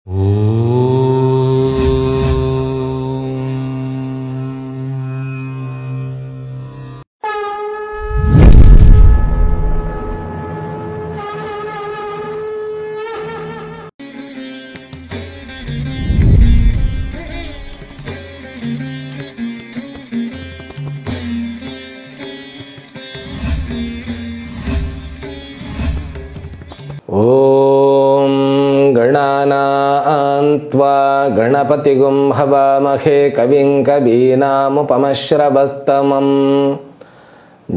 ஓம் கணாநான்த்வா கணபதிகும் ஹவாமஹே giving கவீனாமுபமஸ்ரவஸ்தமம்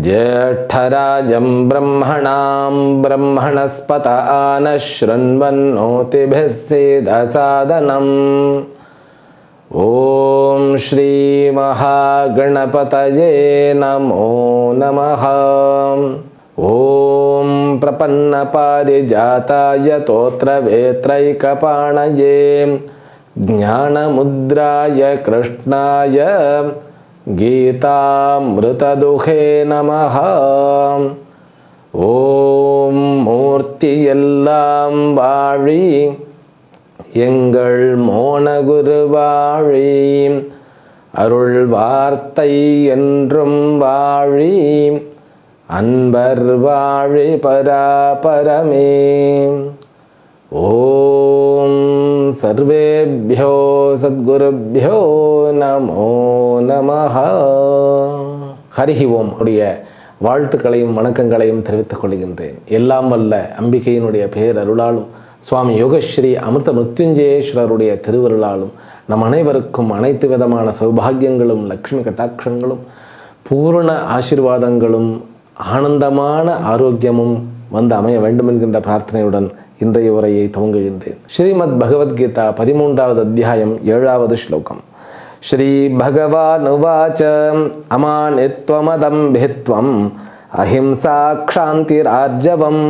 ஜேஷ்டராஜம் பிரம்மணாம் பிரம்மணஸ்பத ஆனஸ்ருண்வன்னோதிபிः சேதசாதனம். ஓம் ஸ்ரீ மகாகணபதயே நமோ நமः. ஓம் பிரபன்னபாரிஜாதாய தோத்ரவேத்ரைகபாணயே ஞானமுத்ராய கிருஷ்ணாய கீதாமிருததுஹே நமः. ஓம் மூர்த்தியெல்லாம் வாழி எங்கள் மோனகுரு வாழி, அருள் வார்த்தை என்றும் வாழி, அன்பர் வாழி பராபரமே. ஓம் சர்வேப்யோ சத்குருப்யோ நமோ நமः. ஹரிஹி ஓம். உடைய வாழ்த்துக்களையும் வணக்கங்களையும் தெரிவித்துக் கொள்கின்றேன். எல்லாம் வல்ல அம்பிகையினுடைய பேரருளாலும் சுவாமி யோகஸ்ரீ அமிர்த மிருத்யுஞ்சயேஸ்வரருடைய திருவருளாலும் நம் அனைவருக்கும் அனைத்து விதமான சௌபாகியங்களும் லக்ஷ்மி கட்டாட்சங்களும் பூர்ண ஆசீர்வாதங்களும் ஆனந்தமான ஆரோக்கியமும் வந்து அமைய வேண்டும் என்கின்ற பிரார்த்தனையுடன் இன்றைய உரையை துவங்குகின்றேன். ஸ்ரீமத் பகவத்கீதா 13வது அத்தியாயம் 7வது ஸ்லோகம். ஸ்ரீ பகவானுவாச்ச அமானித்வமதம்பித்வம் அஹிம்சா க்ஷாந்திரார்ஜவம்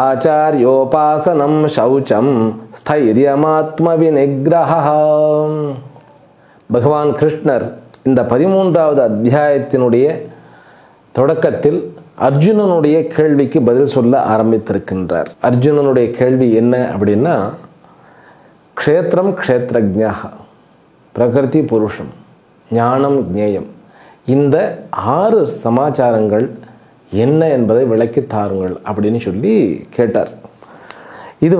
ஆச்சார்யோபாசனம் சௌச்சம் ஸ்தைரியமாத்ம விநிகிரஹம். பகவான் கிருஷ்ணர் இந்த 13வது அத்தியாயத்தினுடைய தொடக்கத்தில் அர்ஜுனனுடைய கேள்விக்கு பதில் சொல்ல ஆரம்பித்திருக்கின்றார். அர்ஜுனனுடைய கேள்வி என்ன அப்படின்னா, க்ஷேத்திரம் க்ஷேத்ரஜ்ஞா, பிரகிருதி புருஷம், ஞானம் ஞேயம், இந்த 6 சமாச்சாரங்கள் என்ன என்பதை விளக்கி தாருங்கள் அப்படின்னு சொல்லி கேட்டார். இது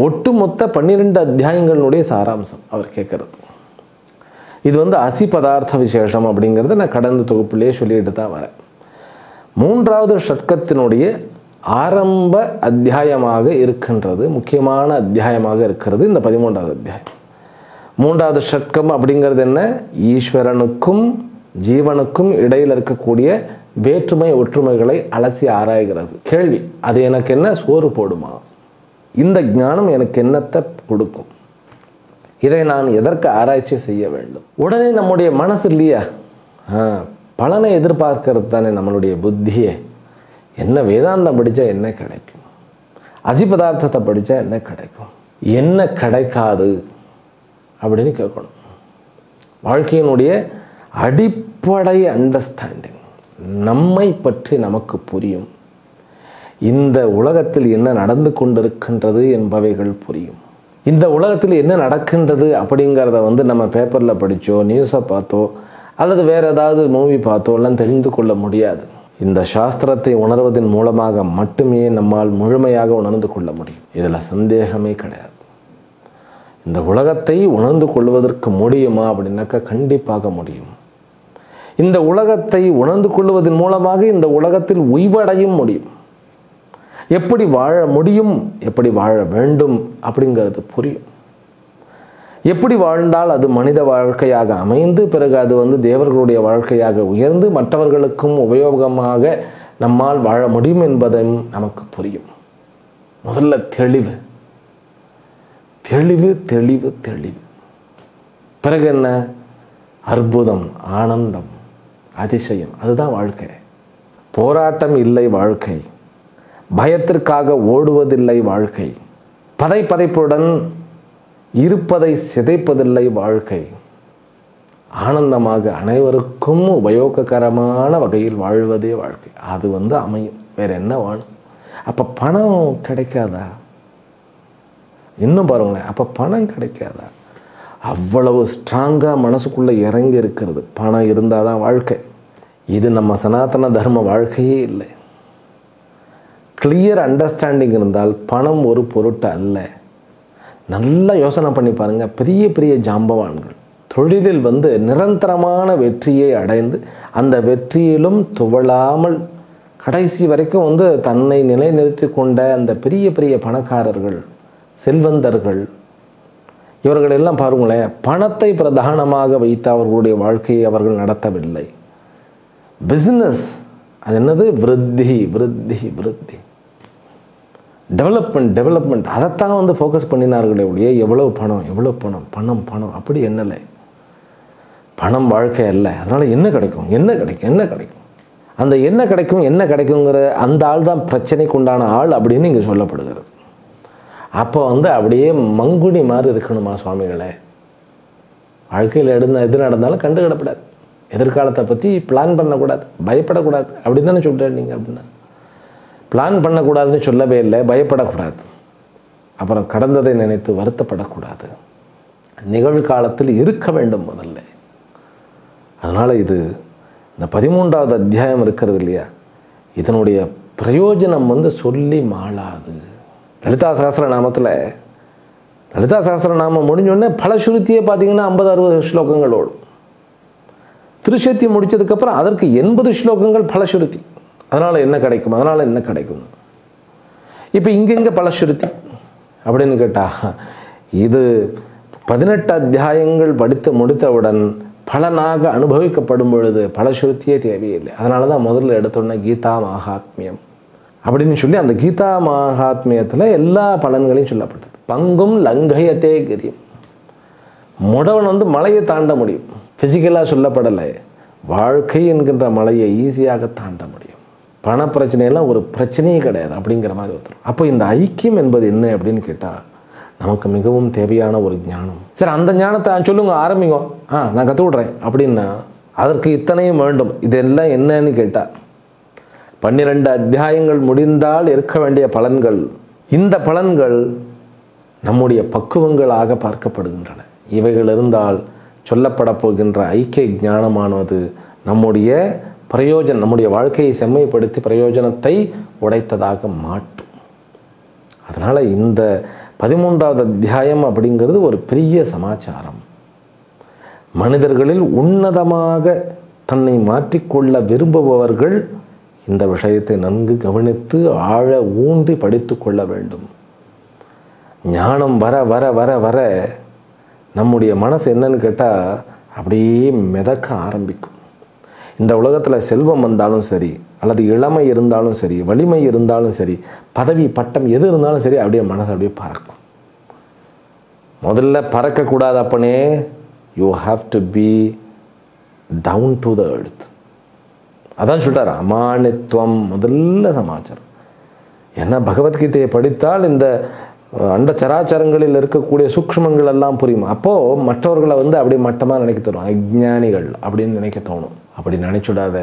ஒட்டுமொத்த 12 அத்தியாயங்களுடைய சாராம்சம் அவர் கேட்கறது. இது அசி பதார்த்த விசேஷம் அப்படிங்கிறத நான் கடந்த தொகுப்பிலேயே சொல்லிட்டு தான் வரேன். 3வது ஷட்கத்தினுடைய ஆரம்ப அத்தியாயமாக இருக்கின்றது, முக்கியமான அத்தியாயமாக இருக்கிறது இந்த 13வது அத்தியாயம். 3வது ஷட்கம் அப்படிங்கிறது என்ன? ஈஸ்வரனுக்கும் ஜீவனுக்கும் இடையில் இருக்கக்கூடிய வேற்றுமை ஒற்றுமைகளை அலசி ஆராய்கிறது. கேள்வி, அது எனக்கு என்ன சோறு போடுமா? இந்த ஞானம் எனக்கு என்னத்தை கொடுக்கும்? இதை நான் எதற்கு ஆராய்ச்சி செய்ய வேண்டும்? உடனே நம்முடைய மனசு இல்லையா, பலனை எதிர்பார்க்கிறது தானே நம்மளுடைய புத்தியே. என்ன வேதாந்தம் படித்தா என்ன கிடைக்கும்? அசி பதார்த்தத்தை படித்தா என்ன கிடைக்கும்? என்ன கிடைக்காது அப்படின்னு கேட்கணும். வாழ்க்கையினுடைய அடிப்படை அண்டர்ஸ்டாண்டிங், நம்மை பற்றி நமக்கு புரியும், இந்த உலகத்தில் என்ன நடந்து கொண்டிருக்கின்றது என்பவைகள் புரியும். இந்த உலகத்தில் என்ன நடக்கின்றது அப்படிங்கிறத நம்ம பேப்பரில் படித்தோ நியூஸை பார்த்தோ அல்லது வேறு ஏதாவது மூவி பார்த்தோ எல்லாம் தெரிந்து கொள்ள முடியாது. இந்த சாஸ்திரத்தை உணர்வதன் மூலமாக மட்டுமே நம்மால் முழுமையாக உணர்ந்து கொள்ள முடியும். இதில் சந்தேகமே கிடையாது. இந்த உலகத்தை உணர்ந்து கொள்வதற்கு முடியுமா அப்படின்னாக்கா கண்டிப்பாக முடியும். இந்த உலகத்தை உணர்ந்து கொள்வதன் மூலமாக இந்த உலகத்தில் உய்வடையும் முடியும். எப்படி வாழ முடியும், எப்படி வாழ வேண்டும் அப்படிங்கிறது புரியும். எப்படி வாழ்ந்தால் அது மனித வாழ்க்கையாக அமைந்து பிறகு அது தேவர்களுடைய வாழ்க்கையாக உயர்ந்து மற்றவர்களுக்கும் உபயோகமாக நம்மால் வாழ முடியும் என்பதும் நமக்கு புரியும். முதல்ல தெளிவு தெளிவு தெளிவு தெளிவு. பிறகு என்ன? அற்புதம், ஆனந்தம், அதிசயம். அதுதான் வாழ்க்கை. போராட்டம் இல்லை வாழ்க்கை, பயத்திற்காக ஓடுவதில்லை வாழ்க்கை, பதைப்பதைப்புடன் இருப்பதை சிதைப்பதில்லை வாழ்க்கை, ஆனந்தமாக அனைவருக்கும் உபயோககரமான வகையில் வாழ்வதே வாழ்க்கை. அது அமையும். வேற என்ன வேணும்? அப்போ பணம் கிடைக்காதா? இன்னும் பாருங்களேன், அப்போ பணம் கிடைக்காதா? அவ்வளவு ஸ்ட்ராங்காக மனசுக்குள்ளே இறங்கி இருக்கிறது. பணம் இருந்தால் தான் வாழ்க்கை. இது நம்ம சனாதன தர்ம வாழ்க்கையே இல்லை. கிளியர் அண்டர்ஸ்டாண்டிங் இருந்தால் பணம் ஒரு பொருட்டு அல்ல. நல்லா யோசனை பண்ணி பாருங்கள். பெரிய பெரிய ஜாம்பவான்கள் தொழிலில் நிரந்தரமான வெற்றியை அடைந்து அந்த வெற்றியிலும் துவளாமல் கடைசி வரைக்கும் தன்னை நிலைநிறுத்தி கொண்ட அந்த பெரிய பெரிய பணக்காரர்கள், செல்வந்தர்கள், இவர்களெல்லாம் பாருங்களேன், பணத்தை பிரதானமாக வைத்து அவர்களுடைய வாழ்க்கையை அவர்கள் நடத்தவில்லை. பிஸ்னஸ் அது என்னது? விருத்தி விருத்தி விருத்தி, டெவலப்மெண்ட் டெவலப்மெண்ட், அதைத்தான் ஃபோக்கஸ் பண்ணினார்களே ஒழிய எவ்வளோ பணம் எவ்வளோ பணம் பணம் பணம் அப்படி என்னலை. பணம் வாழ்க்கை அல்ல. அதனால் என்ன கிடைக்கும் என்ன கிடைக்கும் என்ன கிடைக்கும், அந்த என்ன கிடைக்கும் என்ன கிடைக்குங்கிற அந்த ஆள் தான் பிரச்சனைக்கு உண்டான ஆள் அப்படின்னு இங்கே சொல்லப்படுகிறது. அப்போ அப்படியே மங்குனி மாதிரி இருக்கணுமா சுவாமிகளே? வாழ்க்கையில் எது நடந்தாலும் கண்டுக்கிடப்படாது. எதிர்காலத்தை பற்றி பிளான் பண்ணக்கூடாது, பயப்படக்கூடாது. அப்படி தானே சொல்கிறேன் நீங்கள்? அப்படின்னா பிளான் பண்ணக்கூடாதுன்னு சொல்லவே இல்லை, பயப்படக்கூடாது. அப்புறம் கடந்ததை நினைத்து வருத்தப்படக்கூடாது. நிகழ்காலத்தில் இருக்க வேண்டும் முதல்ல. அதனால் இது இந்த 13வது அத்தியாயம் இருக்கிறது இல்லையா, இதனுடைய பிரயோஜனம் சொல்லி மாளாது. லலிதா சகஸ்ரநாமத்தில் லலிதா சகஸ்ரநாமம் முடிஞ்சோடனே பலஸ்ருதியே பார்த்தீங்கன்னா 50-60 ஸ்லோகங்கள் ஓடும். திருஷத்தி முடித்ததுக்கப்புறம் அதற்கு 80 ஸ்லோகங்கள் பலஸ்ருதி. அதனால் என்ன கிடைக்கும் அதனால் என்ன கிடைக்கும். இப்போ இங்கெங்கே பலஸ்ருதி அப்படின்னு கேட்டால், இது 18 அத்தியாயங்கள் படித்து முடித்தவுடன் பலனாக அனுபவிக்கப்படும் பொழுது பலஸ்ருதியே தேவையில்லை. அதனால தான் முதல்ல எடுத்தோடனே கீதா மகாத்மியம் அப்படின்னு சொல்லி அந்த கீதா மகாத்மியத்தில் எல்லா பலன்களையும் சொல்லப்பட்டது. பங்கும் லங்கயத்தே கிரியும், முடவன் மலையை தாண்ட முடியும். ஃபிசிக்கலாக சொல்லப்படலை, வாழ்க்கை என்கின்ற மலையை ஈஸியாக தாண்ட முடியும். பண பிரச்சனையெல்லாம் ஒரு பிரச்சனையே கிடையாது அப்படிங்கிற மாதிரி வந்துடும். அப்போ இந்த ஐக்கியம் என்பது என்ன அப்படின்னு கேட்டால், நமக்கு மிகவும் தேவையான ஒரு ஞானம். சரி, அந்த ஞானத்தை சொல்லுங்க, ஆரம்பிங்க, நான் கற்று விட்றேன் அப்படின்னா அதற்கு இத்தனையும் வேண்டும். இதெல்லாம் என்னன்னு கேட்டால், 12 அத்தியாயங்கள் முடிந்தால் இருக்க வேண்டிய பலன்கள், இந்த பலன்கள் நம்முடைய பக்குவங்களாக பார்க்கப்படுகின்றன. இவைகள் இருந்தால் சொல்லப்பட போகின்ற ஐக்கிய ஞானமானது நம்முடைய பிரயோஜனம், நம்முடைய வாழ்க்கையை செம்மைப்படுத்தி பிரயோஜனத்தை உடைத்ததாக மாற்றும். அதனால் இந்த 13வது அத்தியாயம் அப்படிங்கிறது ஒரு பெரிய சமாச்சாரம். மனிதர்களில் உன்னதமாக தன்னை மாற்றிக்கொள்ள விரும்புபவர்கள் இந்த விஷயத்தை நன்கு கவனித்து ஆழ ஊன்றி படித்து கொள்ள வேண்டும். ஞானம் வர வர வர வர நம்முடைய மனசு என்னன்னு கேட்டால் அப்படியே மிதக்க ஆரம்பிக்கும். இந்த உலகத்தில் செல்வம் வந்தாலும் சரி, அல்லது இளமை இருந்தாலும் சரி, வலிமை இருந்தாலும் சரி, பதவி பட்டம் எது இருந்தாலும் சரி, அப்படியே மனசு அப்படியே பறக்கும். முதல்ல பறக்கக்கூடாது. அப்பனே, you have to be down to the earth. அதான் சொல்லிட்டார், அமானித்துவம் முதல்ல சமாச்சாரம். ஏன்னா பகவத்கீதையை படித்தால் இந்த அண்ட சராச்சரங்களில் இருக்கக்கூடிய சூக்ஷ்மங்கள் எல்லாம் புரியும். அப்போது மற்றவர்களை அப்படியே மட்டமாக நினைக்க தரும், அஜ்ஞானிகள் அப்படின்னு நினைக்க தோணும். அப்படி நினைச்சுடாத,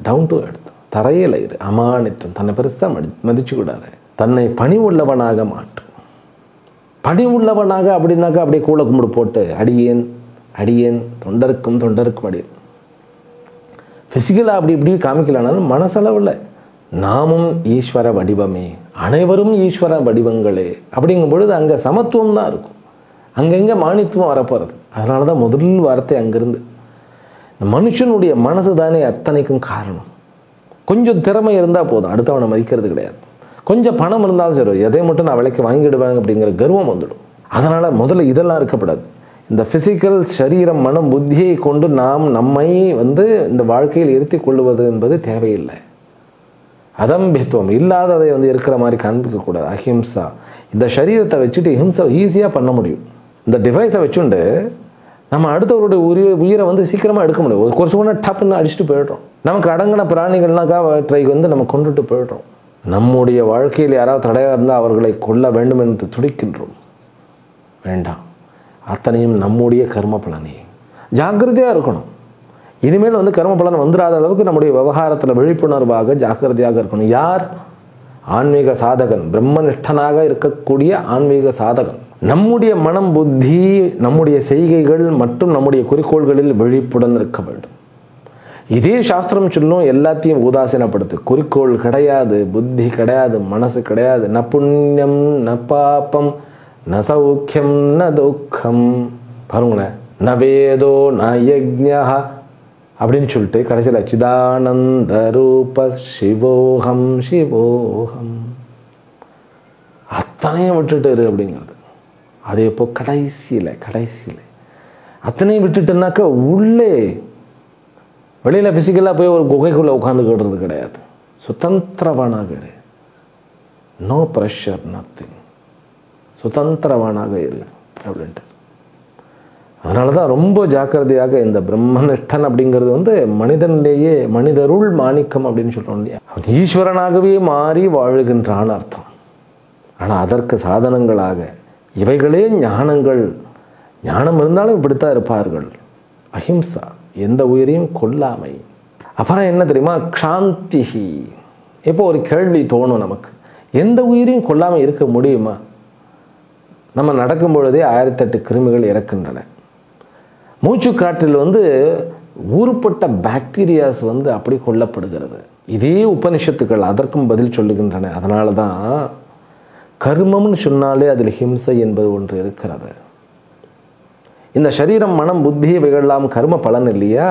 டவுன் டு எர்த், தரையில் இரு. அமானித்துவம், தன்னை பெருசாக மதிச்சு கூடாது. தன்னை பணி உள்ளவனாக மாற்று. பணி உள்ளவனாக அப்படின்னாக்கா அப்படியே கூழ கும்பிடு போட்டு அடியேன் அடியேன் தொண்டருக்கும் தொண்டருக்கும் அடியேன். ஃபிசிக்கலாக அப்படி இப்படி காமிக்கலானாலும் மனசளவில் நாமும் ஈஸ்வர வடிவமே, அனைவரும் ஈஸ்வர வடிவங்களே அப்படிங்கும் பொழுது அங்கே சமத்துவம் தான் இருக்கும். அங்கங்கே மானித்துவம் வரப்போகிறது. அதனால தான் முதல் வார்த்தை அங்கிருந்து. இந்த மனுஷனுடைய மனசு தானே அத்தனைக்கும் காரணம். கொஞ்சம் திறமை இருந்தால் போதும், அடுத்தவனை மதிக்கிறது கிடையாது. கொஞ்சம் பணம் இருந்தாலும் சரி, எதை மட்டும் நான் விலைக்கு வாங்கிடுவேன் அப்படிங்கிற கர்வம் வந்துடும். அதனால் முதல்ல இதெல்லாம் இருக்கப்படாது. இந்த ஃபிசிக்கல் சரீரம் மனம் புத்தியை கொண்டு நாம் நம்மை இந்த வாழ்க்கையில் இருத்தி கொள்ளுவது என்பது தேவையில்லை. அதம்பித்துவம் இல்லாததை இருக்கிற மாதிரி காண்பிக்கக்கூடாது. அஹிம்சா, இந்த சரீரத்தை வச்சுட்டு ஹிம்சை ஈஸியாக பண்ண முடியும். இந்த டிவைஸை வச்சுண்டு நம்ம அடுத்தவருடைய உயிரை சீக்கிரமாக எடுக்க முடியும். ஒரு கொசு கொண்டு டப்புன்னு அடிச்சுட்டு போயிடுறோம். நமக்கு அடங்கின பிராணிகள்னாக்கா அவற்றை நம்ம கொண்டுட்டு போயிடுறோம். நம்முடைய வாழ்க்கையில் யாராவது தடையாக இருந்தால் அவர்களை கொல்ல வேண்டும் என்று துடிக்கின்றோம். வேண்டாம், அத்தனையும் நம்முடைய கர்ம பலனே. ஜாக்கிரதையாக இருக்கணும். இனிமேல் கர்ம பலன் வந்துடாத அளவுக்கு நம்முடைய விவகாரத்தில் விழிப்புணர்வாக ஜாக்கிரதையாக இருக்கணும். யார்? ஆன்மீக சாதகன், பிரம்மனிஷ்டனாக இருக்கக்கூடிய ஆன்மீக சாதகன். நம்முடைய மனம், புத்தி, நம்முடைய செய்கைகள் மற்றும் நம்முடைய குறிக்கோள்களில் விழிப்புடன் இருக்க வேண்டும். இதே சாஸ்திரம் சொல்லும், எல்லாத்தையும் உதாசீனப்படுத்து. குறிக்கோள் கிடையாது, புத்தி கிடையாது, மனசு கிடையாது. ந புண்ணியம் ந பாப்பம் ந சௌக்கியம் ந துக்கம். பாருங்களேன், ந வேதோ ந யஜ்ஞா அப்படின்னு சொல்லிட்டு கடைசியில் சிதானந்த ரூப சிவோகம் சிவோகம் அத்தனையும் விட்டுட்டு இரு அப்படிங்கிறது. அது எப்போ? கடைசியில் அத்தனையும் விட்டுட்டுனாக்கா உள்ளே, வெளியில் ஃபிசிக்கலாக போய் ஒரு குகைக்குள்ளே உட்காந்துக்கிடுறது கிடையாது. சுதந்திரவானாக இரு. No pressure, nothing. சுதந்திரவானாக இரு அப்படின்ட்டு. அதனால தான் ரொம்ப ஜாக்கிரதையாக இந்த பிரம்மனிஷ்டன் அப்படிங்கிறது மனிதனிலேயே மனிதருள் மாணிக்கம் அப்படின்னு சொல்கிறோம் இல்லையா. அவன் ஈஸ்வரனாகவே மாறி வாழுகின்றான் அர்த்தம். ஆனால் அதற்கு சாதனங்களாக இவைகளே ஞானங்கள். ஞானம் இருந்தாலும் இப்படித்தான் இருப்பார்கள். அஹிம்சா, எந்த உயிரையும் கொல்லாமை. அப்புறம் என்ன தெரியுமா? க்ஷாந்திஹி. இப்போ ஒரு கேள்வி தோணும் நமக்கு, எந்த உயிரையும் கொல்லாமல் இருக்க முடியுமா? நம்ம நடக்கும் பொழுதே 1008 கிருமிகள் இறக்கின்றன. மூச்சு காற்றில் ஊறுப்பட்ட பாக்டீரியாஸ் அப்படி கொல்லப்படுகிறது. இதே உபனிஷத்துக்கள் அதற்கும் பதில் சொல்லுகின்றன. அதனால தான் கர்மம்னு சொன்னாலே அதில் ஹிம்சை என்பது ஒன்று இருக்கிறது. இந்த சரீரம், மனம், புத்தி இவைகள்லாம் கர்ம பலன் இல்லையா?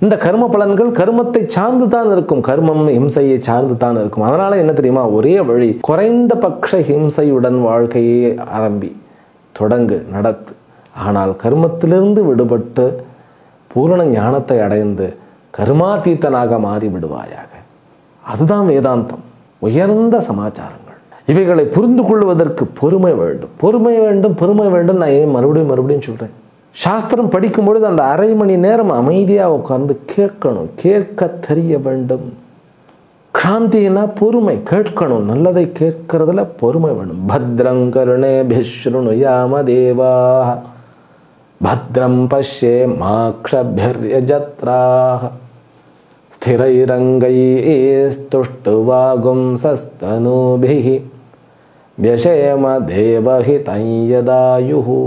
இந்த கர்ம பலன்கள் கர்மத்தை சார்ந்து தான் இருக்கும். கர்மம் ஹிம்சையை சார்ந்து தான் இருக்கும். அதனால என்ன தெரியுமா? ஒரே வழி, குறைந்த பட்ச ஹிம்சையுடன் வாழ்க்கையை தொடங்கு, நடத்து. ஆனால் கர்மத்திலிருந்து விடுபட்டு பூரண ஞானத்தை அடைந்து கர்மாதீத்தனாக மாறி விடுவாயாக. அதுதான் வேதாந்தம், உயர்ந்த சமாச்சாரங்கள். இவைகளை புரிந்து கொள்வதற்கு பொறுமை வேண்டும், பொறுமை வேண்டும். நான் ஏன் மறுபடியும் சொல்றேன்? சாஸ்திரம் படிக்கும் பொழுது அந்த அரை மணி நேரம் அமைதியாக உட்கார்ந்து கேட்கணும், கேட்க தெரிய வேண்டும். கிராந்தினா பொறுமை, கேட்கணும், நல்லதை கேட்கறதுல பொறுமை வேணும். பத்ரங்கருணே பிஸ்ருணுயாம தேவா பத்ரம் பஷ்யே மாக்ஷபிர்யஜத்ராஹ ஸ்திரைரங்கைஸ்துஷ்டுவாகும் சஸ்தனூபிஹி வ்யசேம தேவஹிதம் யதாயுஹு.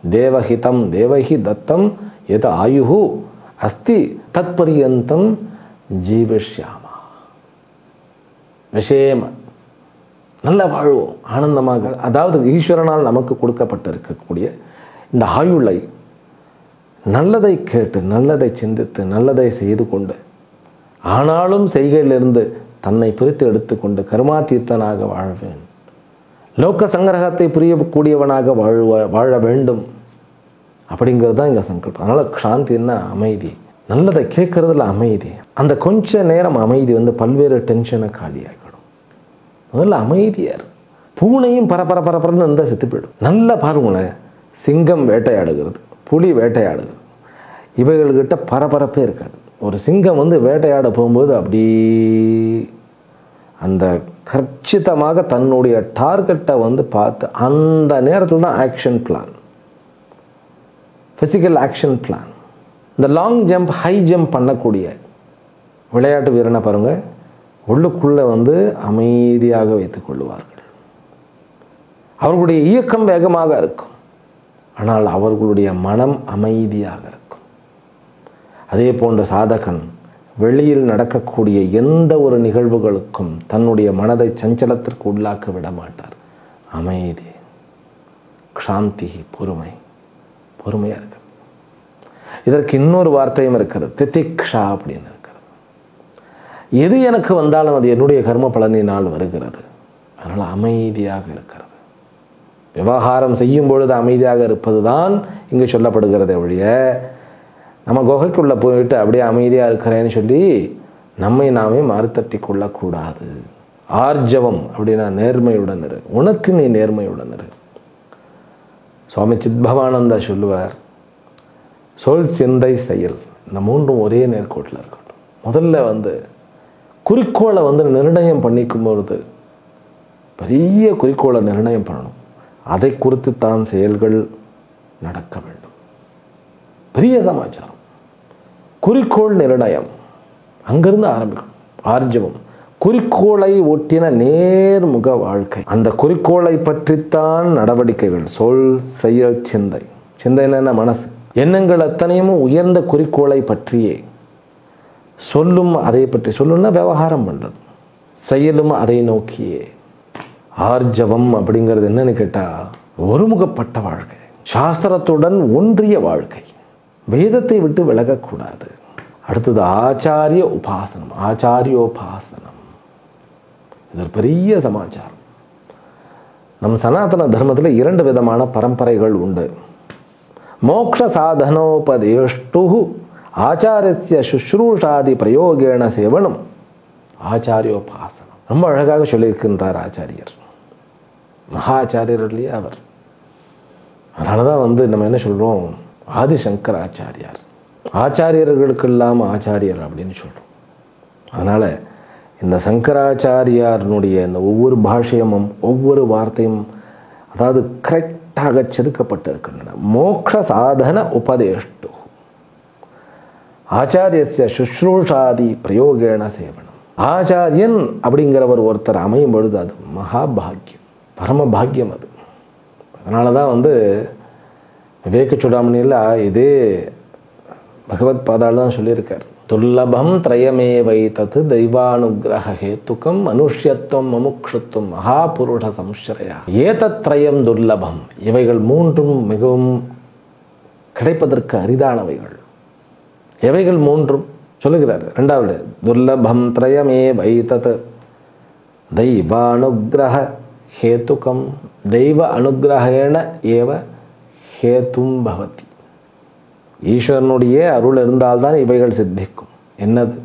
தேவஹிதம் தேவஹி தத்தம் யத் ஆயுஹு அஸ்தி தத்பரியந்தம் ஜீவிஷ்யாமா. விஷேம, நல்ல வாழ்வோம், ஆனந்தமாக. அதாவது ஈஸ்வரனால் நமக்கு கொடுக்கப்பட்டிருக்கக்கூடிய இந்த ஆயுளை நல்லதை கேட்டு, நல்லதை சிந்தித்து, நல்லதை செய்து கொண்டு, ஆனாலும் செய்கையிலிருந்து தன்னை பிரித்து எடுத்துக்கொண்டு கர்மாதீர்த்தனாக வாழ்வேன், லோக சங்கிரகத்தை புரியக்கூடியவனாக வாழ வேண்டும் அப்படிங்கிறது தான் இங்கே சங்கல்பம். அதனால் சாந்தின்னா அமைதி, நல்லதை கேட்கறதுல அமைதி. அந்த கொஞ்ச நேரம் அமைதி பல்வேறு டென்ஷனை காலியாகிடும். முதல்ல அமைதியார். பூனையும் பரபரன்னு இருந்தால் செத்து போயிடும். நல்லா பாருங்களேன், சிங்கம் வேட்டையாடுகிறது, புலி வேட்டையாடுகிறது, இவைகள்கிட்ட பரபரப்பே இருக்காது. ஒரு சிங்கம் வேட்டையாட போகும்போது அப்படி அந்த கச்சிதமாக தன்னுடைய டார்கெட்டை பார்த்து அந்த நேரத்தில் தான் action plan, physical action plan. இந்த லாங் ஜம்ப், ஹை ஜம்ப் பண்ணக்கூடிய விளையாட்டு வீரனை பாருங்க, உள்ளுக்குள்ளே அமைதியாக வைத்துக் கொள்வார்கள். அவர்களுடைய இயக்கம் வேகமாக இருக்கும், ஆனால் அவர்களுடைய மனம் அமைதியாக இருக்கும். அதே போன்ற சாதகன் வெளியில் நடக்கக்கூடிய எந்த ஒரு நிகழ்வுகளுக்கும் தன்னுடைய மனதை சஞ்சலத்திற்கு உள்ளாக்க விட மாட்டார். அமைதி, சாந்தி, பொறுமையாக இருக்கு. இதற்கு இன்னொரு வார்த்தையும் இருக்கிறது, திதிக்ஷா அப்படின்னு இருக்கிறது. எது எனக்கு வந்தாலும் அது என்னுடைய கர்ம பலனினால் வருகிறது, அதனால் அமைதியாக இருக்கிறது. விவகாரம் செய்யும் பொழுது அமைதியாக இருப்பது தான் இங்கு சொல்லப்படுகிறதே ஒழிய, நம்ம குகைக்குள்ளே போயிட்டு அப்படியே அமைதியாக இருக்கிறேன்னு சொல்லி நம்மை நாமே மாறுத்தட்டி கொள்ளக்கூடாது. ஆர்ஜவம் அப்படின்னா நேர்மையுடன் இரு, உனக்கு நீ நேர்மையுடன் இரு. சுவாமி சித்பவானந்தா சொல்லுவார், சொல், சிந்தை, செயல், இந்த மூன்றும் ஒரே நேர்கோட்டில் இருக்கட்டும். முதல்ல குறிக்கோளை நிர்ணயம் பண்ணிக்கும் பொழுது பெரிய குறிக்கோளை நிர்ணயம் பண்ணணும். அதை குறித்து தான் செயல்கள் நடக்க வேண்டும். பெரிய சமாச்சாரம், குறிக்கோள் நிர்ணயம், அங்கிருந்து ஆரம்பிக்கணும். ஆர்ஜவம், குறிக்கோளை ஒட்டின நேர்முக வாழ்க்கை. அந்த குறிக்கோளை பற்றித்தான் நடவடிக்கைகள், சொல், செயல், சிந்தை. சிந்தைன்னா மனசு. எண்ணங்கள் அத்தனையும் உயர்ந்த குறிக்கோளை பற்றியே. சொல்லும் அதை பற்றி, சொல்லுன்னா விவகாரம் பண்ணுறது, செயலும் அதை நோக்கியே. ஆர்ஜவம் அப்படிங்கிறது என்னன்னு கேட்டால் ஒருமுகப்பட்ட வாழ்க்கை, சாஸ்திரத்துடன் ஒன்றிய வாழ்க்கை, வேதத்தை விட்டு விலகக்கூடாது. அடுத்தது ஆச்சாரிய உபாசனம், ஆச்சாரியோபாசனம். இது ஒரு பெரிய சமாச்சாரம். நம் சனாதன தர்மத்தில் 2 விதமான பரம்பரைகள் உண்டு. மோக்ஷ சாதனோபதேஷ்டு ஆச்சாரஸ்ய சுஷ்ரூஷாதி பிரயோகேண சேவனம் ஆச்சாரியோபாசனம். ரொம்ப அழகாக சொல்லியிருக்கின்றார் ஆச்சாரியர், மகாச்சாரியர் இல்லையா அவர். அதனால தான் நம்ம என்ன சொல்கிறோம், ஆதிசங்கர ஆச்சாரியார். ஆச்சாரியர்களுக்கு இல்லாமல் ஆச்சாரியர் அப்படின்னு சொல்கிறோம். அதனால் இந்த சங்கராச்சாரியாருடைய இந்த ஒவ்வொரு பாஷ்யமும் ஒவ்வொரு வார்த்தையும் அதாவது கரெக்டாக செதுக்கப்பட்டிருக்கின்றன. மோக்ஷ சாதன உபதேஷ்டு ஆச்சாரியஸ்ய சுஷ்ரூஷாதி பிரயோகேண சேவனம். ஆச்சாரியன் அப்படிங்கிறவர் ஒருத்தர் அமையும் பொழுது அது மகாபாகியம், பரம பாக்கியம் அது. அதனால தான் விவேக சூடாமணியில் இதே பகவத் பாதாள் தான் சொல்லியிருக்கார். துர்லபம் திரயமே வைத்தது தெய்வானுகிரக ஹேத்துக்கம் மனுஷ்யத்துவம் மமுக்ஷத்துவம் மகாபுருஷ சம்ஸ்ரயா ஏதத்ரயம் துர்லபம். இவைகள் 3ம் மிகவும் கிடைப்பதற்கு அரிதானவைகள். எவைகள் 3ம் சொல்லுகிறார். 2வது துர்லபம் திரயமே வைத்தது தெய்வானுகிரக ஹேத்துக்கம் தெய்வ அனுகிரகேண ஏவ ஹேத்தும் பவதி. ஈஸ்வரனுடைய அருள் இருந்தால்தான் இவைகள் சித்திக்கும். என்னது?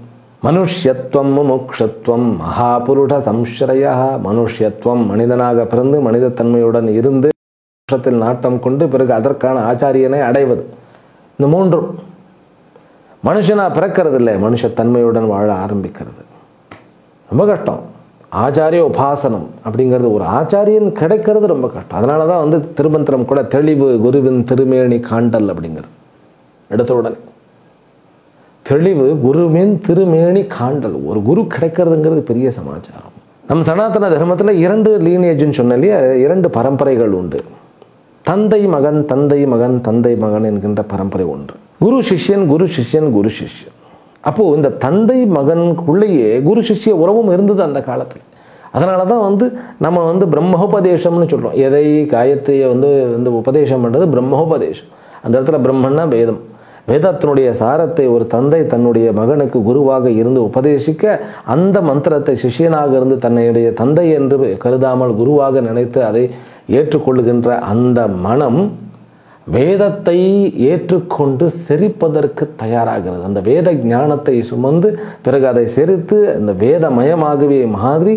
மனுஷ்யத்துவம் முமுக்ஷத்துவம் மகாபுருஷ சம்ஸ்ரயா. மனுஷ்யத்துவம், மனிதனாக பிறந்து மனிதத்தன்மையுடன் இருந்து மோட்சத்தில் நாட்டம் கொண்டு பிறகு அதற்கான ஆச்சாரியனை அடைவது. இந்த 3ம் மனுஷனாக பிறக்கிறது இல்லை, மனுஷத்தன்மையுடன் வாழ ஆரம்பிக்கிறது. ரொம்ப கஷ்டம். ஆச்சாரிய உபாசனம் அப்படிங்கிறது, ஒரு ஆச்சாரியன் கிடைக்கிறது ரொம்ப கஷ்டம். அதனால தான் திருமந்திரம் கூட தெளிவு குருவின் திருமேனி காண்டல் அப்படிங்கிறது. எடுத்த உடனே தெளிவு குருவின் திருமேனி காண்டல். ஒரு குரு கிடைக்கிறதுங்கிறது பெரிய சமாச்சாரம். நம் சனாதன தர்மத்தில் 2 லீனேஜ்னு சொன்னாலே 2 பரம்பரைகள் உண்டு. தந்தை மகன் தந்தை மகன் தந்தை மகன் என்கின்ற பரம்பரை ஒன்று. குரு சிஷ்யன் குரு சிஷ்யன் குரு சிஷ்யன். அப்போது இந்த தந்தை மகனுக்குள்ளேயே குரு சிஷ்ய உறவும் இருந்தது அந்த காலத்தில். அதனால தான் நம்ம பிரம்மோபதேசம்னு சொல்கிறோம். எதை காயத்தையை உபதேசம் பண்ணுறது பிரம்மோபதேசம். அந்த இடத்துல பிரம்மன்னா வேதம். வேதத்தினுடைய சாரத்தை ஒரு தந்தை தன்னுடைய மகனுக்கு குருவாக இருந்து உபதேசிக்க, அந்த மந்திரத்தை சிஷ்யனாக இருந்து தன்னுடைய தந்தை என்று கருதாமல் குருவாக நினைத்து அதை ஏற்றுக்கொள்ளுகின்ற அந்த மனம் வேதத்தை ஏற்றுக்கொண்டு செரிப்பதற்கு தயாராகிறது. அந்த வேத ஞானத்தை சுமந்து பிறகு அதை செரித்து அந்த வேதமயமாகவே மாறி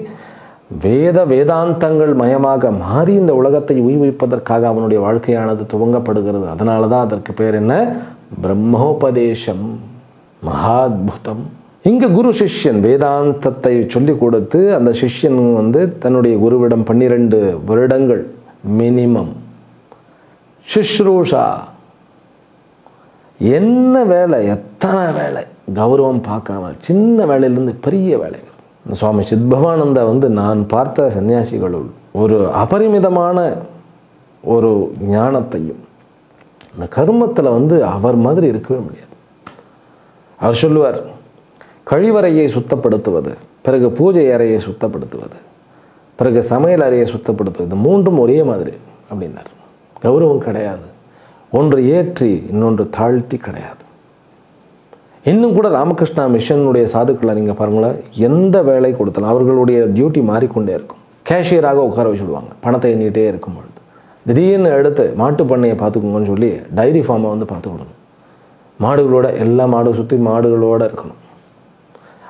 வேதாந்தங்கள் மயமாக மாறி இந்த உலகத்தை உய்விப்பதற்காக அவனுடைய வாழ்க்கையானது துவங்கப்படுகிறது. அதனால தான் அதற்கு பேர் என்ன? பிரம்மோபதேசம். மகாத்புதம். இங்கே குரு சிஷ்யன் வேதாந்தத்தை சொல்லிக் கொடுத்து அந்த சிஷ்யன் தன்னுடைய குருவிடம் 12 வருடங்கள் மினிமம் சுஷ்ரூஷா. என்ன வேலை, எத்தனை வேலை, கௌரவம் பார்க்காமல் சின்ன வேலையிலிருந்து பெரிய வேலைகள். சுவாமி சித்பவானந்தா நான் பார்த்த சன்னியாசிகளுள் ஒரு அபரிமிதமான ஒரு ஞானத்தையும் இந்த கர்மத்தில் அவர் மாதிரி இருக்கவே முடியாது. அவர் சொல்லுவார், கழிவறையை சுத்தப்படுத்துவது, பிறகு பூஜை அறையை சுத்தப்படுத்துவது, பிறகு சமையல் அறையை சுத்தப்படுத்துவது, 3ம் ஒரே மாதிரி அப்படின்னார். கௌரவம் கிடையாது. ஒன்று ஏற்றி இன்னொன்று தாழ்த்தி கிடையாது. இன்னும் கூட ராமகிருஷ்ணா மிஷனுடைய சாதுக்களை நீங்கள் பாருங்களேன், எந்த வேலை கொடுத்தாலும் அவர்களுடைய டியூட்டி மாறிக்கொண்டே இருக்கும். கேஷியராக உட்கார வச்சுடுவாங்க, பணத்தை எண்ணிகிட்டே இருக்கும் பொழுது. திடீர்னு எடுத்து மாட்டு பண்ணையை பார்த்துக்கோங்கன்னு சொல்லி டைரி ஃபார்மை பார்த்துக்கொள்ளணும். மாடுகளோட, எல்லா மாடு சுற்றி மாடுகளோடு இருக்கணும்.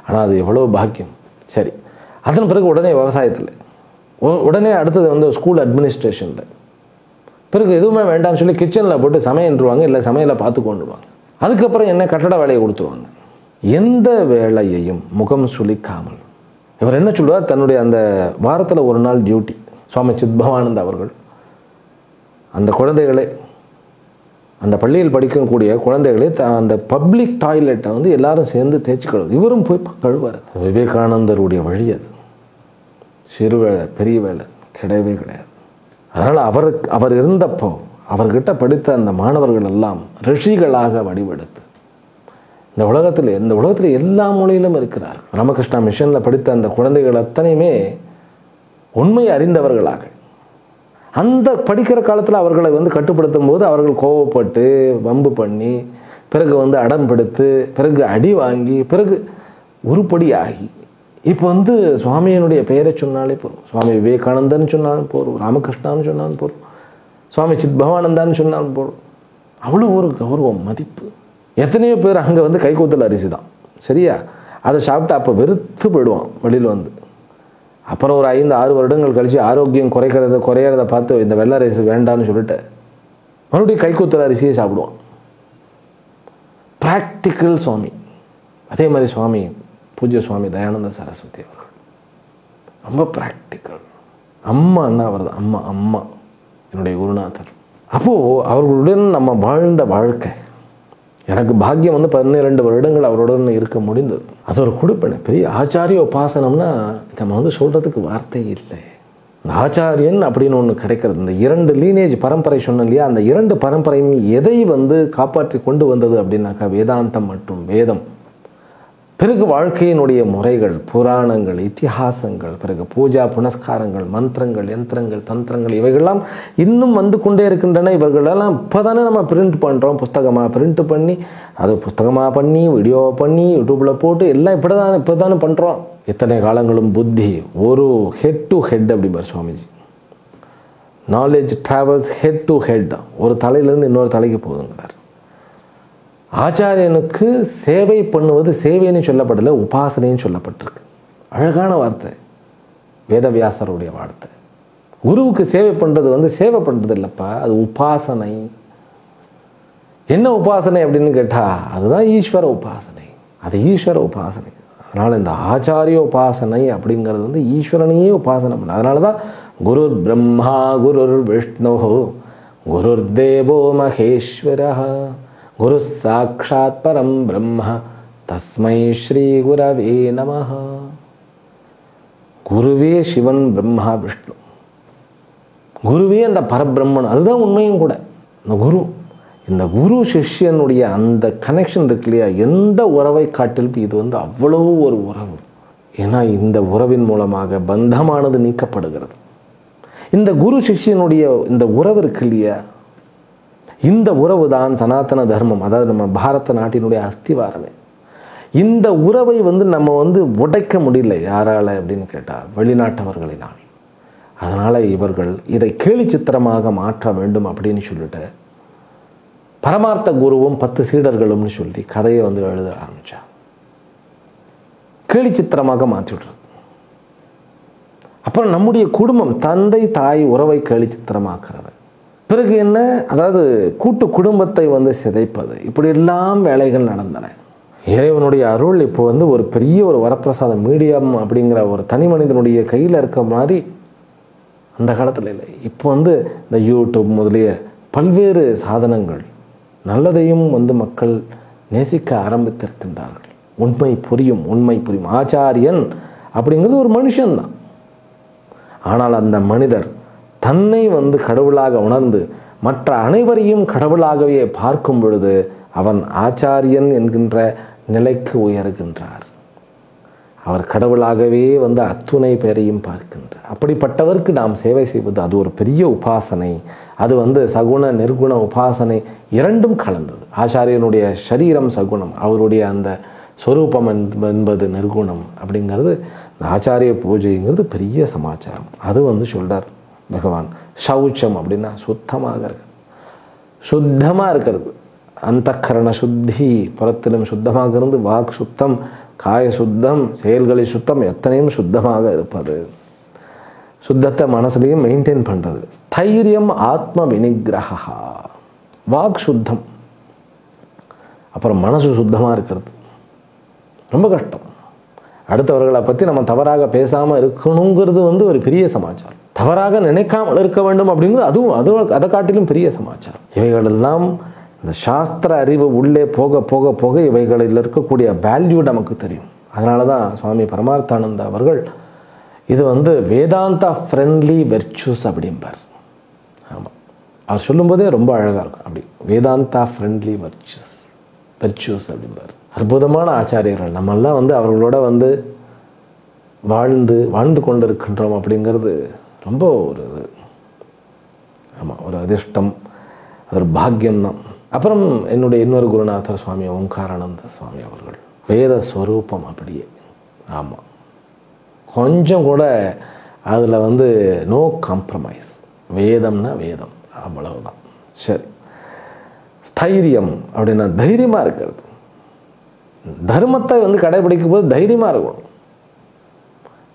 ஆனால் அது எவ்வளோ பாக்கியம். சரி, அதன் பிறகு உடனே விவசாயத்தில், உடனே அடுத்தது ஸ்கூல் அட்மினிஸ்ட்ரேஷனில், பிறகு எதுவுமே வேண்டாம்னு சொல்லி கிச்சனில் போட்டு சமையன்றுவாங்க, இல்லை சமையலை பார்த்து கொண்டுருவாங்க. அதுக்கப்புறம் என்ன கட்டட வேலையை கொடுத்துருவாங்க. எந்த வேலையையும் முகம் சுளிக்காமல் இவர் என்ன சொல்லுவார், தன்னுடைய அந்த வாரத்தில் ஒரு நாள் டியூட்டி. சுவாமி சித்பவானந்தா அவர்கள் அந்த குழந்தைகளை அந்த பள்ளியில் படிக்கக்கூடிய குழந்தைகளை அந்த பப்ளிக் டாய்லெட்டை வந்து எல்லாரும் சேர்ந்து தேய்ச்சி கழுவு, இவரும் போய் கழுவார். விவேகானந்தருடைய வழி அது. சிறு வேலை பெரிய வேலை கிடையவே கிடையாது. அதனால் அவர் இருந்தப்போ அவர்கிட்ட படித்த அந்த மாணவர்கள் எல்லாம் ரிஷிகளாக வடிவெடுத்து இந்த உலகத்தில் எல்லா மொழியிலும் இருக்கிறார். ராமகிருஷ்ணா மிஷனில் படித்த அந்த குழந்தைகள் அத்தனையுமே உண்மை அறிந்தவர்களாக, அந்த படிக்கிற காலத்தில் அவர்களை வந்து கட்டுப்படுத்தும் போது அவர்கள் கோவப்பட்டு வம்பு பண்ணி பிறகு வந்து அடம் பிடித்து பிறகு அடி வாங்கி பிறகு உருப்படி ஆகி இப்போ வந்து சுவாமியினுடைய பெயரை சொன்னாலே போதும், சுவாமி விவேகானந்தன்னு சொன்னாலும் போதும், ராமகிருஷ்ணான்னு சொன்னாலும் போதும், சுவாமி சித் பவானந்தான்னு சொன்னாலும் போதும், அவ்வளோ ஒரு கௌரவம் மதிப்பு. எத்தனையோ பேர் அங்கே வந்து கைக்கூத்தல் அரிசி தான் சரியா, அதை சாப்பிட்டு அப்போ வெறுத்து போயிடுவான் வெளியில் வந்து. அப்புறம் ஒரு 5-6 வருடங்கள் கழித்து ஆரோக்கியம் குறையிறத பார்த்து இந்த வெள்ளை ரைஸ் வேண்டான்னு சொல்லிட்டு மறுபடியும் கைக்கூத்தல் அரிசியை சாப்பிடுவான். ப்ராக்டிக்கல் சுவாமி. அதே மாதிரி சுவாமி பூஜ்ய சுவாமி தயானந்த சரஸ்வதி அவர்கள் ரொம்ப ப்ராக்டிக்கல். அம்மான்னா அவர் தான் அம்மா என்னுடைய குருநாதர். அப்போது அவர்களுடன் நம்ம வாழ்ந்த வாழ்க்கை, எனக்கு பாக்கியம் வந்து 12 வருடங்கள் அவருடன் இருக்க முடிந்தது. அது ஒரு கொடுப்பேன். பெரிய ஆச்சாரிய உபாசனம்னா நம்ம வந்து சொல்கிறதுக்கு வார்த்தை இல்லை. இந்த ஆச்சாரியன் அப்படின்னு ஒன்று கிடைக்கிறது. இந்த 2 லீனேஜ் பரம்பரை சொன்னோம் இல்லையா, அந்த 2 பரம்பரையும் எதை வந்து காப்பாற்றி கொண்டு வந்தது அப்படின்னாக்கா வேதாந்தம் மற்றும் வேதம், பிறகு வாழ்க்கையினுடைய முறைகள், புராணங்கள், இத்திஹாசங்கள், பிறகு பூஜா புனஸ்காரங்கள், மந்திரங்கள், யந்திரங்கள், தந்திரங்கள், இவைகள்லாம் இன்னும் வந்து கொண்டே இருக்கின்றன. இவர்களெல்லாம் இப்போ தானே நம்ம பிரிண்ட் பண்ணுறோம், புஸ்தகமாக பிரிண்ட் பண்ணி அது புஸ்தகமாக பண்ணி வீடியோ பண்ணி யூடியூப்பில் போட்டு எல்லாம் இப்போ தானே பண்ணுறோம். எத்தனை காலங்களும் புத்தி ஒரு ஹெட் டு ஹெட் அப்படிம்பார் Swamiji. Knowledge travels head to head, ஒரு தலையிலேருந்து இன்னொரு தலைக்கு போகுதுங்கிறார். ஆச்சாரியனுக்கு சேவை பண்ணுவது சேவைன்னு சொல்லப்படலை, உபாசனைன்னு சொல்லப்பட்டிருக்கு. அழகான வார்த்தை, வேதவியாசருடைய வார்த்தை. குருவுக்கு சேவை பண்ணுறது வந்து சேவை பண்ணுறது இல்லைப்பா, அது உபாசனை. என்ன உபாசனை அப்படின்னு கேட்டால் அதுதான் ஈஸ்வர உபாசனை, அது ஈஸ்வர உபாசனை. அதனால் இந்த ஆச்சாரிய உபாசனை அப்படிங்கிறது வந்து ஈஸ்வரனையே உபாசனை பண்ண. அதனால தான் குருர் பிரம்மா குருர் விஷ்ணு குருர் தேவோ மகேஸ்வரः குரு சாட்சாத் பரம் பிரம்ம தஸ்மை ஸ்ரீ குரவே நமஹ. குருவே சிவன் பிரம்மா விஷ்ணு, குருவே அந்த பரபிரம்மன், அதுதான் உண்மையும் கூட. இந்த குரு சிஷ்யனுடைய அந்த கனெக்ஷன் இருக்கு இல்லையா, எந்த உறவை காட்டிலும் இது வந்து அவ்வளோ ஒரு உறவு. ஏன்னா இந்த உறவின் மூலமாக பந்தமானது நீக்கப்படுகிறது. இந்த குரு சிஷ்யனுடைய இந்த உறவு இருக்கு இல்லையா, இந்த உறவு தான் சனாதன தர்மம், அதாவது நம்ம பாரத நாட்டினுடைய அஸ்திவாரமே. இந்த உறவை வந்து நம்ம வந்து உடைக்க முடியல. யாரால அப்படின்னு கேட்டால் வெளிநாட்டவர்களினால். அதனால் இவர்கள் இதை கேலி சித்திரமாக மாற்ற வேண்டும் அப்படின்னு சொல்லிட்டு பரமார்த்த குருவும் 10 சீடர்களும்னு சொல்லி கதையை வந்து எழுத ஆரம்பித்தா. கேலி சித்திரமாக மாற்றி விடுறது. அப்புறம் நம்முடைய குடும்பம், தந்தை தாய் உறவை கேலி சித்திரமாக்குறது. பிறகு என்ன, அதாவது கூட்டு குடும்பத்தை வந்து சிதைப்பது, இப்படி எல்லாம் வேலைகள் நடந்தன. இறைவனுடைய அருள் இப்போ வந்து ஒரு பெரிய ஒரு வரப்பிரசாத மீடியம் அப்படிங்கிற ஒரு தனி மனிதனுடைய கையில் இருக்க மாதிரி அந்த காலத்தில் இல்லை. இப்போ வந்து இந்த யூடியூப் முதலிய பல்வேறு சாதனங்கள் நல்லதையும் வந்து மக்கள் நேசிக்க ஆரம்பித்திருக்கின்றார்கள். உண்மை புரியும். ஆச்சாரியன் அப்படிங்கிறது ஒரு மனுஷன்தான். ஆனால் அந்த மனிதர் தன்னை வந்து கடவுளாக உணர்ந்து மற்ற அனைவரையும் கடவுளாகவே பார்க்கும் பொழுது அவன் ஆச்சாரியன் என்கின்ற நிலைக்கு உயர்கின்றார். அவர் கடவுளாகவே வந்து அத்துணை பேரையும் பார்க்கின்றார். அப்படிப்பட்டவருக்கு நாம் சேவை செய்வது அது ஒரு பெரிய உபாசனை. அது வந்து சகுண நிர்குண உபாசனை இரண்டும் கலந்தது. ஆச்சாரியனுடைய சரீரம் சகுணம், அவருடைய அந்த ஸ்வரூபம் என்பது நிர்குணம். அப்படிங்கிறது ஆச்சாரிய பூஜைங்கிறது பெரிய சமாச்சாரம். அது வந்து சொல்றார் பகவான். சௌச்சம் அப்படின்னா சுத்தமாக இருக்கிறது. அந்தக்கரண சுத்தி, புறத்திலும் சுத்தமாக இருந்து வாக் சுத்தம், காய சுத்தம், செயல்களை சுத்தம், எத்தனையும் சுத்தமாக இருப்பது. சுத்தத்தை மனசுலையும் மெயின்டைன் பண்ணுறது. ஸ்தைரியம் ஆத்ம வினிகிரகா, வாக் சுத்தம், அப்புறம் மனசு சுத்தமாக இருக்கிறது. ரொம்ப கஷ்டம். அடுத்தவர்களை பற்றி நம்ம தவறாக பேசாமல் இருக்கணுங்கிறது வந்து ஒரு பெரிய சமாச்சாரம். தவறாக நினைக்காமல் இருக்க வேண்டும் அப்படிங்கிறது அதை காட்டிலும் பெரிய சமாச்சாரம். இவைகளெல்லாம் அந்த சாஸ்திர அறிவு உள்ளே போக போக போக இவைகளில் இருக்கக்கூடிய வேல்யூ நமக்கு தெரியும். அதனால தான் சுவாமி பரமார்த்தானந்தா அவர்கள் இது வேதாந்தா ஃப்ரெண்ட்லி வெர்ச்சூஸ் அப்படிம்பார். ஆமாம், அவர் சொல்லும்போதே ரொம்ப அழகாக இருக்கும். அப்படி வேதாந்தா ஃப்ரெண்ட்லி வெர்ச்சூஸ் அப்படிம்பார். அற்புதமான ஆச்சாரியர்கள். நம்மெல்லாம் அவர்களோட வாழ்ந்து கொண்டு இருக்கின்றோம் அப்படிங்கிறது ரொம்ப ஒரு ஆமாம் ஒரு அதிர்ஷ்டம், ஒரு பாக்கியம்தான். அப்புறம் என்னுடைய இன்னொரு குருநாதர் சுவாமி ஓங்காரானந்த சுவாமி அவர்கள் வேத ஸ்வரூபம் அப்படியே. ஆமாம், கொஞ்சம் கூட அதில் நோ காம்ப்ரமைஸ். வேதம்னா வேதம், அவ்வளவுதான். சரி, ஸ்தைரியம் அப்படின்னா தைரியமாக இருக்கிறது. தர்மத்தை கடைபிடிக்கும் போது தைரியமாக இருக்கணும்.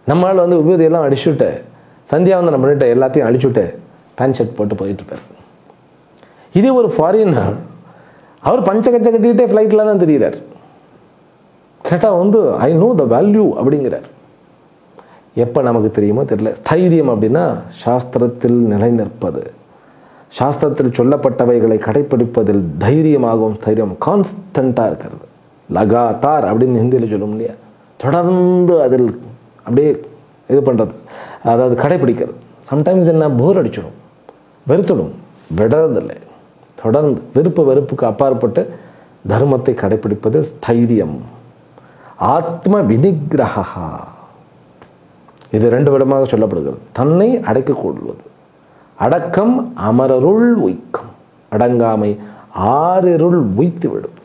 நம்மளால் விபூதியெல்லாம் அடிச்சுட்டு சந்தியாவந்தனம் பண்ணிட்டு எல்லாத்தையும் அடிச்சுட்டு பேண்ட் ஷர்ட் போட்டு போயிட்டு இருப்பார். இதே ஒரு ஃபாரினர், அவர் பஞ்சகச்சை கட்டிக்கிட்டே ஃப்ளைட்டில் தான் தெரிகிறார். கேட்டால் ஐ நோ த வேல்யூ அப்படிங்கிறார். எப்போ நமக்கு தெரியுமோ தெரியல. ஸ்தைரியம் அப்படின்னா சாஸ்திரத்தில் நிலை நிற்பது, சாஸ்திரத்தில் சொல்லப்பட்டவைகளை கடைப்பிடிப்பதில் தைரியமாகவும் ஸ்தைரியம் கான்ஸ்டண்ட்டாக இருக்கிறது. லகாத்தார் அப்படின்னு ஹிந்தியில் சொல்லும் இல்லையா, தொடர்ந்து அதில் அப்படியே இது பண்ணுறது, அதாவது கடைப்பிடிக்கிறது. சம்டைம்ஸ் என்ன போர் அடிச்சிடும், வெறுத்துடும், விடுறதில்லை. தொடர்ந்து வெறுப்புக்கு அப்பாற்பட்டு தர்மத்தை கடைப்பிடிப்பது ஸ்தைரியம். ஆத்ம வினிகிரஹா, இது 2 விதமாக சொல்லப்படுகிறது. தன்னை அடக்கிக் கொள்வது. அடக்கம் அமரருள் உய்க்கும், அடங்காமை ஆறிருள் உய்த்து விடும்.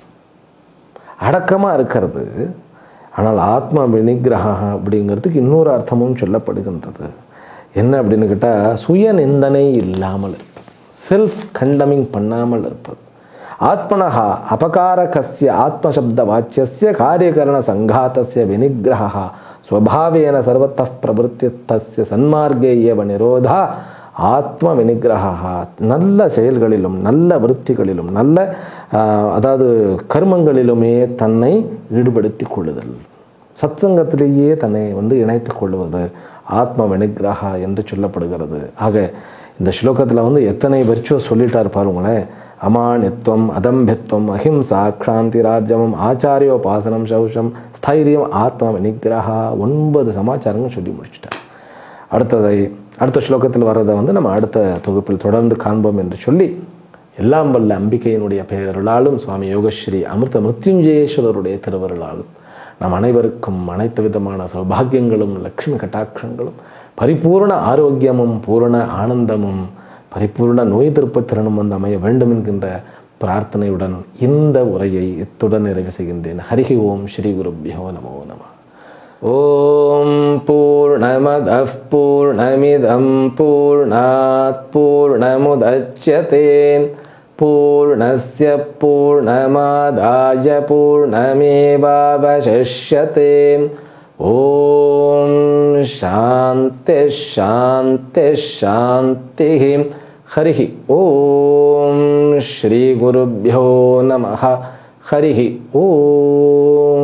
அடக்கமாக இருக்கிறது. ஆனால் ஆத்ம வினிகிரஹா அப்படிங்கிறதுக்கு இன்னொரு அர்த்தமும் சொல்லப்படுகின்றது. என்ன அப்படின்னு கேட்டால், சுய நிந்தனை இல்லாமல் இருப்பது, செல்ஃப் கண்டமிங் பண்ணாமல் இருப்பது. ஆத்மனஹா அபகாரகஸ்ய ஆத்மசப்த வாச்சியஸ்ய காரியகரண சங்காத்தஸ்ய வினிகிரஹா ஸ்வபாவேன சர்வத்தः பிரவருத்தியஸ்ய சன்மார்க்கே ஏவ நிரோதா ஆத்ம வினிகிரஹா. நல்ல செயல்களிலும் நல்ல விருத்திகளிலும் நல்ல அதாவது கர்மங்களிலுமே தன்னை ஈடுபடுத்தி கொள்ளுதல், சத்சங்கத்திலேயே தன்னை இணைத்து கொள்வது ஆத்ம வினிகிரஹா என்று சொல்லப்படுகிறது. ஆக இந்த ஸ்லோகத்தில் எத்தனை வெர்ச்சுவஸ் சொல்லிட்டார் பாருங்களேன். அமானித்வம், அதம்பித்வம், அஹிம்சா, க்ஷாந்தி, ராஜ்யமம், ஆச்சாரியோபாசனம், சௌஷம், ஸ்தைரியம், ஆத்ம வினிகிரஹா 9 சமாச்சாரங்கள் சொல்லி முடிச்சிட்டார். அடுத்த ஸ்லோகத்தில் வர்றதை நம்ம அடுத்த தொகுப்பில் தொடர்ந்து காண்போம் என்று சொல்லி, எல்லாம் வல்ல அம்பிகையினுடைய பெயரருளாலும் சுவாமி யோகஸ்ரீ அமிர்த மிருத்யுஞ்சயேஸ்வரருடைய திருவருளாலும் நம் அனைவருக்கும் அனைத்து விதமான சௌபாகியங்களும் லக்ஷ்மி கட்டாட்சங்களும் பரிபூர்ண ஆரோக்கியமும் பூரண ஆனந்தமும் பரிபூர்ண நோய் எதிர்ப்பு திறனும் அமைய வேண்டும் என்கின்ற பிரார்த்தனையுடன் இந்த உரையை இத்துடன் நிறைவு செய்கின்றேன். ஹரிஹி ஓம் ஸ்ரீ குருப்யோ நமோ நம. ஓம் பூர்ணமதః பூர்ணமிதம் பூர்ணாத் பூர்ணமுதச்யதே பூர்ணஸ்ய பூர்ணமாதாய பூர்ணமேவாவசிஷ்யதே. ஓம் சாந்தி சாந்தி சாந்தி. ஹரிஹி ஓம் ஸ்ரீ குருப்யோ நமஹ. ஹரிஹி ஓம்.